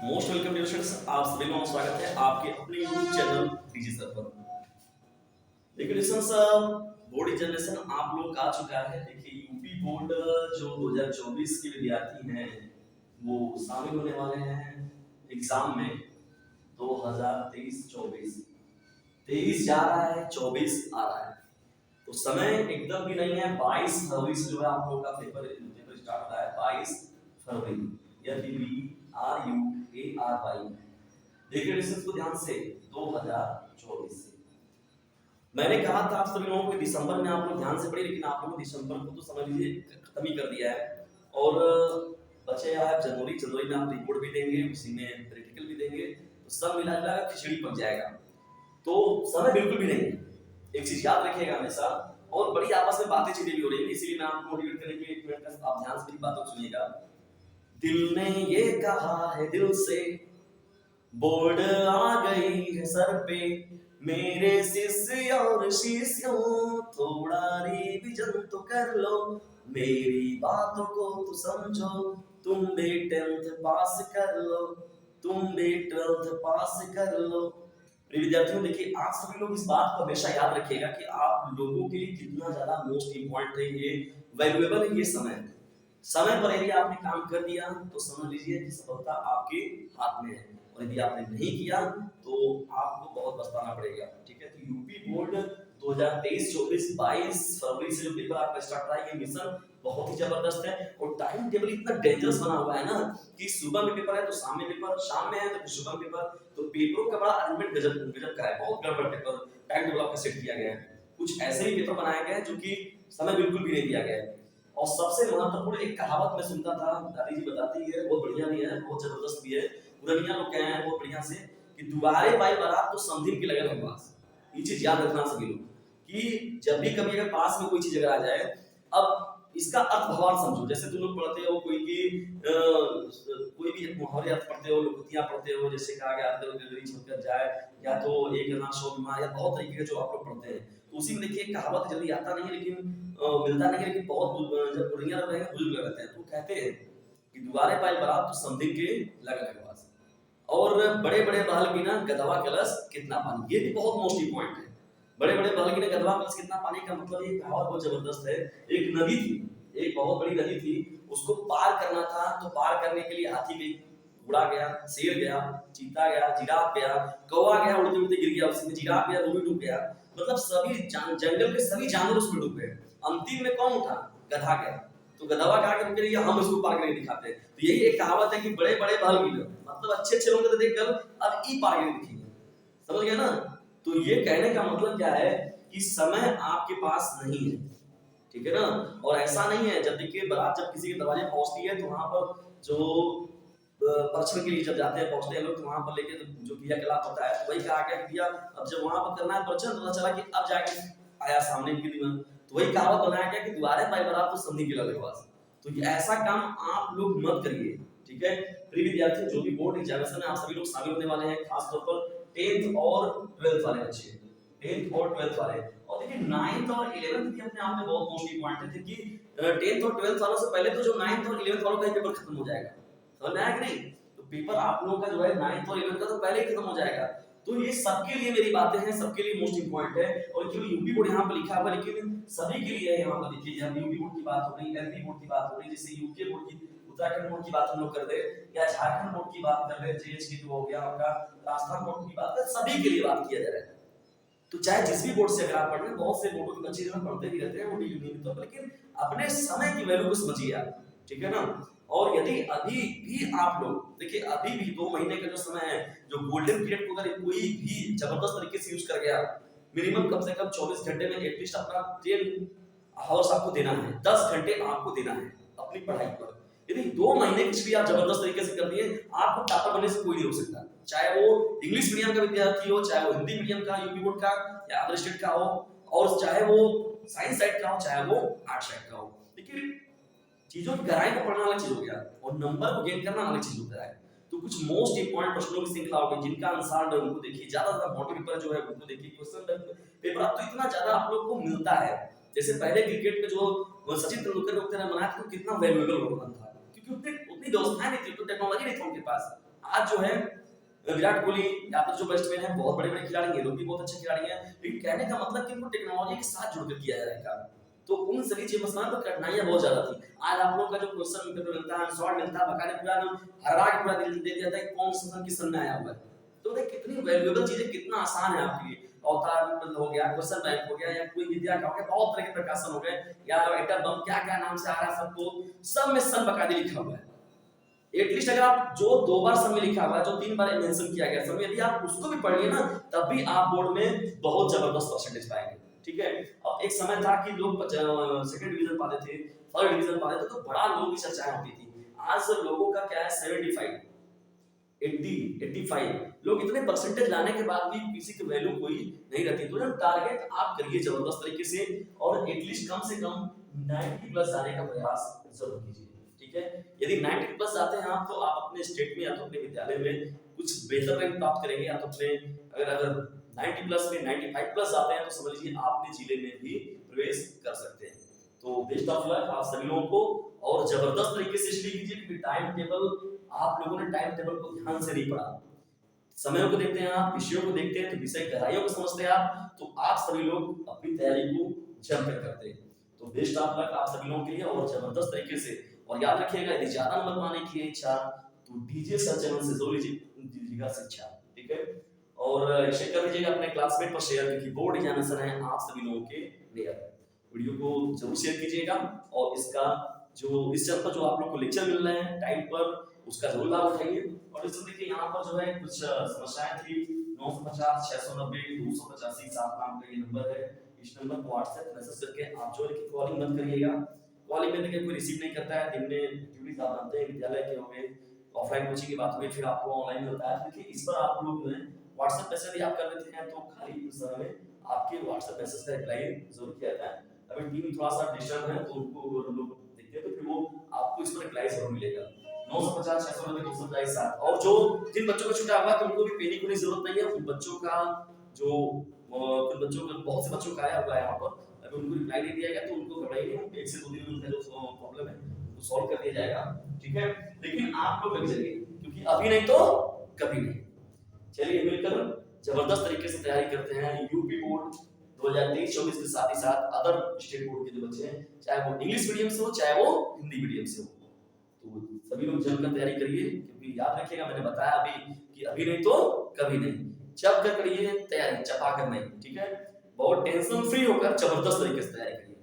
Most welcome dear students, आप सभी का स्वागत है आपके अपने YouTube चैनल डीजी सर पर। देखिए स्टूडेंट्स, बोर्ड एग्जामिनेशन आप लोग आ चुका है। देखिए यूपी बोर्ड जो 2024 के विद्यार्थी हैं वो शामिल होने वाले हैं एग्जाम में 2023-24। 23 जा रहा है, 24 आ रहा है, तो समय एकदम भी नहीं है। 22 फरवरी से जो है आप लोगों का पेपर स्टार्ट होता है। 22 फरवरी, FEBRUARY। देखिए डिस्टेंस को ध्यान से, 2024 से मैंने कहा था आप सभी लोगों को दिसंबर में आप लोग ध्यान से पढ़िए, लेकिन आप लोगों ने दिसंबर को तो समझ लीजिए खत्म ही कर दिया है। और बचे आप जनवरी में आप रिपोर्ट भी देंगे, उसी में प्रैक्टिकल भी देंगे, तो सब मिला जुला खिचड़ी पक जाएगा। तो समय बिल्कुल भी नहीं है, एक चीज याद रखिएगा हमेशा। और बड़ी आपस में बातें चीजें भी हो रही है, इसीलिए मैं आपको मोटिवेट करने के लिए एक मिनट का आप ध्यान से मेरी बातों को सुनिएगा। दिल ने ये कहा है दिल से, बोर्ड आ गई है सर पे, मेरे शिष्य और शिष्यों थोड़ा रिवीजन तो कर लो, मेरी बातों को तो समझो, तुम भी 10th पास कर लो, तुम भी 12th पास कर लो। विद्यार्थियों देखिए, आप सभी लोग इस बात को हमेशा याद रखिएगा कि आप लोगों के लिए कितना ज्यादा मोस्ट इंपॉर्टेंट है, ये वैल्यूएबल है ये समय। समय पर यदि आपने काम कर दिया तो समझ लीजिए कि सफलता आपके हाथ में है, और यदि आपने नहीं किया तो आपको बहुत पछताना पड़ेगा। ठीक है, तो यूपी बोर्ड 2023-24 22 फरवरी से जो पेपर आपका स्टार्ट रहा है, ये मिशन बहुत ही जबरदस्त है। और टाइम टेबल इतना डेंजरस बना हुआ है ना कि सुबह में पेपर है तो शाम में पेपर, शाम में है तो सुबह में पेपर, तो पेपरों का बड़ा अरेंजमेंट गजब का है, बहुत गड़बड़ पेपर टाइम टेबल आपका सेट किया गया है। कुछ ऐसे ही पेपर बनाया गया है जो कि समय बिल्कुल भी नहीं दिया गया है। और सबसे महत्वपूर्ण एक कहावत मैं सुनता था, दादी जी बताती है, बहुत बढ़िया भी है, बहुत जबरदस्त भी है। पुरानिया लोग कहे हैं बहुत बढ़िया से कि दुआरे पाई बारात तो समधिन की लगन है पास। ये चीज याद रखना सभी लोग कि जब भी कभी अगर पास में कोई चीज अगर आ जाए, अब इसका अर्थ भगवान समझो। जैसे तुम लोग पढ़ते हो कोई कोई भी मुहावरे अर्थ पढ़ते हो, लोकुतियां पढ़ते हो, जैसे कहा गया गली छोड़कर जाए, या तो एक ना सौ बीमार, या बहुत तरीके के जो आप लोग पढ़ते हैं। तो उसी में देखिए कहावत जल्दी आता नहीं है, लेकिन मिलता नहीं है, लेकिन बहुत जब बुढ़िया लोग रहेंगे बुजुर्ग रहते हैं, तो कहते हैं कि दुआरे पाई बारात तो समधिन के लगन है पास, और बड़े बड़े महल की ना गदवा कलश कितना पानी। ये भी बहुत मोस्ट इंपॉर्टेंट है। बड़े बड़े महल की ना गदवा कलश कितना पानी का मतलब ये कहावत बहुत जबरदस्त है। एक नदी थी, एक बहुत बड़ी नदी थी, उसको पार करना था, तो पार करने के लिए हाथी गई, घोड़ा गया, शेर गया, चीता गया, जिराफ गया, कौवा गया, उड़ते उड़ते गिर गया, उसमें जिराफ गया, वो भी डूब गया। मतलब सभी जंगल के सभी जानवर उसमें डूब गए। अंतिम में कौन उठा? गधा गया। तो गधवा कहा कि रुके हम इसको पार करके दिखाते हैं। तो यही एक कहावत है कि बड़े बड़े महल की मतलब अच्छे अच्छे लोग देखकर अब ई पार करके दिखेंगे। समझ गया ना? तो ये कहने का मतलब क्या है कि समय आपके पास नहीं है। ठीक है ना? और ऐसा नहीं है, जब देखिए बारात जब किसी के दरवाजे पहुंचती है तो वहां पर जो परीक्षण के लिए जब जाते हैं, पहुंचते हैं लोग, तो वहां पर लेके जो क्रियाकलाप होता है, तो वही कहा गया कि अब जब वहां पर करना है परीक्षण, पता चला कि अब जाके आया सामने की दीवार, तो वही कहावत बनाया गया कि द्वारे पाई बारात तो समधी के लगे पास। तो ये ऐसा काम आप लोग मत करिए। ठीक है, प्रिय विद्यार्थी, जो भी बोर्ड एग्जामिनेशन में आप सभी लोग शामिल होने वाले हैं, खास तौर पर 10th और 12th वाले बच्चे, 10th और 12th वाले, और देखिए 9th और 11th भी अपने आप में बहुत मोस्ट इंपॉर्टेंट है, क्योंकि 10th और 12th वालों से पहले तो जो 9th और 11th वालों का पेपर खत्म हो जाएगा। समझ में आया कि नहीं? तो पेपर आप लोगों का जो है 9th और 11th का तो पहले ही खत्म हो जाएगा। तो ये सबके लिए मेरी बातें हैं, सबके लिए मोस्ट इंपॉर्टेंट है। और केवल यूपी बोर्ड यहाँ पर लिखा हुआ है, लेकिन सभी के लिए यहाँ पर देखिए, जब यूपी बोर्ड की बात हो रही, एमपी बोर्ड की बात हो रही, जैसे यूके बोर्ड की, उत्तराखंड बोर्ड की बात हम लोग कर दे, या झारखंड बोर्ड की बात कर ले, जेएचके जो हो गया आपका, राजस्थान बोर्ड की बात कर, सभी के लिए बात किया जा रहा है। तो चाहे जिस भी बोर्ड से अगर आप पढ़ रहे हैं, बहुत से बोर्डों के बच्चे जो पढ़ते भी रहते हैं वो नियमित तौर पर, लेकिन अपने समय की वैल्यू को समझिए आप। ठीक है ना? और यदि अभी भी आप लोग देखिए, अभी भी 2 महीने का जो समय है, जो गोल्डन पीरियड को अगर कोई भी जबरदस्त तरीके से यूज कर गया, मिनिमम कम से कम 24 घंटे में एटलीस्ट अपना 10 आवर्स आपको देना है, 10 घंटे आपको देना है अपनी पढ़ाई पर। यदि 2 महीने कुछ भी आप जबरदस्त तरीके से कर दिए, आपको टॉपर बनने से कोई नहीं रोक सकता। चाहे वो इंग्लिश मीडियम का विद्यार्थी हो, चाहे वो हिंदी मीडियम का यूपी बोर्ड का या अदर स्टेट का हो, और चाहे वो साइंस साइड का हो, चाहे वो आर्ट साइड का हो। देखिए, चीजों की गहराई को पढ़ना अलग चीज हो गया, और नंबर को गेन करना अलग चीज होता है। तो कुछ मोस्ट इंपॉर्टेंट प्रश्नों की श्रृंखला होगी, जिनका आंसर उनको देखिए, ज्यादा ज्यादा मोटे पेपर जो है उनको देखिए, क्वेश्चन पेपर अब तो इतना ज्यादा आप लोग को मिलता है। जैसे पहले क्रिकेट में जो सचिन तेंदुलकर ने बनाया था, तो कितना वैल्यूएबल होता था, क्योंकि उतनी उतनी व्यवस्थाएं नहीं थी, तो टेक्नोलॉजी नहीं थी उनके पास। आज जो है विराट कोहली या फिर जो बैट्समैन है बहुत बड़े बड़े खिलाड़ी हैं, लोग भी बहुत अच्छे खिलाड़ी हैं, लेकिन कहने का मतलब कि उनको टेक्नोलॉजी के साथ जुड़कर किया जा रहा है काम। तो उन सभी चीज मसला पर कठिनाइयां बहुत ज्यादा थी। आज आप लोगों का जो क्वेश्चन पेपर मिलता है, शॉर्ट मिलता है, बकायदे पूरा हर आग पूरा दे दिया जाता है कौन सा सन किस सन में आया हुआ है। तो देख कितनी वैल्यूएबल चीजें, कितना आसान है आपके लिए। अवतार हो गया, क्वेश्चन बैंक हो गया, या कोई विद्या का हो गया, बहुत तरह के प्रकाशन हो गए, या एटम बम क्या क्या नाम से आ रहा है सबको, सब में सन बकायदे लिखा हुआ है। एटलीस्ट अगर आप जो 2 बार सन में लिखा हुआ है, जो 3 बार मेंशन किया गया सन में, यदि आप उसको भी पढ़ लिए ना, तब भी आप बोर्ड में बहुत जबरदस्त परसेंटेज पाएंगे। ठीक है। अब एक समय था कि लोग सेकंड डिवीजन पाते थे, थर्ड डिवीजन पाते थे, तो बड़ा लोगों की चर्चाएं होती थी। आज लोगों का क्या है 75 80 85 लोग इतने परसेंटेज लाने के बाद भी किसी की वैल्यू कोई नहीं रहती। तो टारगेट आप करिए जबरदस्त तरीके से, और एटलीस्ट कम से कम 90 प्लस जाने का प्रयास जरूर कीजिए। ठीक है। यदि 90 प्लस जाते हैं आप, तो आप अपने स्टेट में या तो अपने विद्यालय में कुछ बेहतर रैंक प्राप्त करेंगे, या तो अपने अगर 90 प्लस में 95 प्लस जाते हैं, तो समझ लीजिए आपने जिले में भी प्रवेश कर सकते हैं। तो बेस्ट ऑफ लक आप सभी लोगों को, और जबरदस्त तरीके से स्टडी कीजिए, क्योंकि टाइम टेबल आप लोगों ने टाइम टेबल को ध्यान से नहीं पढ़ा। समयों को देखते हैं आप, विषयों को देखते हैं, तो विषय गहराइयों को समझते हैं आप, तो आप सभी लोग अपनी तैयारी को जमकर करते हैं। तो बेस्ट ऑफ लक आप सभी लोगों के लिए, और जबरदस्त तरीके से। और याद रखिएगा, यदि ज्यादा नंबर पाने की इच्छा, तो डीजे सर चैनल से जरूर दीजिएगा शिक्षा। ठीक है। और शेयर कर दीजिएगा अपने क्लासमेट पर शेयर, क्योंकि बोर्ड एग्जामिनेशन है आप सभी लोगों के लिए। वीडियो को जरूर शेयर कीजिएगा, और इसका जो इस चैनल पर जो आप लोग को लेक्चर मिल रहे हैं टाइम पर, उसका जरूर लाभ उठाइए। और इस देखिए यहाँ पर जो है कुछ समस्याएं थी, 950 690 285 7 नाम का ये नंबर है। इस नंबर को व्हाट्सएप मैसेज करके आप जो है कि कॉलिंग मत करिएगा। कॉलिंग में देखिए कोई रिसीव नहीं करता है, दिन में ड्यूटी आप जानते हैं, विद्यालय के हो गए, ऑफलाइन कोचिंग की बात हुई, फिर आपको ऑनलाइन मिलता है। देखिए इस पर आप लोग जो है व्हाट्सएप मैसेज आप कर लेते हैं, तो खाली उस समय में आपके व्हाट्सएप मैसेज का रिप्लाई जरूर किया जाता है। अगर टीम थोड़ा सा डिस्टर्ब है, तो उनको लोग देखते हैं, तो फिर वो आपको इस पर रिप्लाई जरूर मिलेगा। 950 690 285 7। और जो जिन बच्चों का छूटा हुआ, तो उनको भी पैनिक होने की जरूरत नहीं है। उन बच्चों का जो कुछ बच्चों का, बहुत से बच्चों का आया हुआ है यहाँ पर, अगर उनको रिप्लाई नहीं दिया गया तो उनको घबराइए नहीं, 1 से 2 दिन में उनका जो प्रॉब्लम है वो सॉल्व कर दिया जाएगा। ठीक है। लेकिन आप लोग लग जाइए, क्योंकि अभी नहीं तो कभी नहीं। चलिए मिलकर जबरदस्त तरीके से तैयारी करते हैं यूपी बोर्ड 2023-24 के साथ ही साथ अदर स्टेट बोर्ड के जो बच्चे हैं, चाहे वो इंग्लिश मीडियम से हो, चाहे वो हिंदी मीडियम से हो। तो सभी लोग जमकर तैयारी करिए, क्योंकि याद रखिएगा मैंने बताया अभी कि अभी नहीं तो कभी नहीं। जब कर करिए तैयारी, चपा कर नहीं। ठीक है। बहुत टेंशन फ्री होकर जबरदस्त तरीके से तैयारी करिए।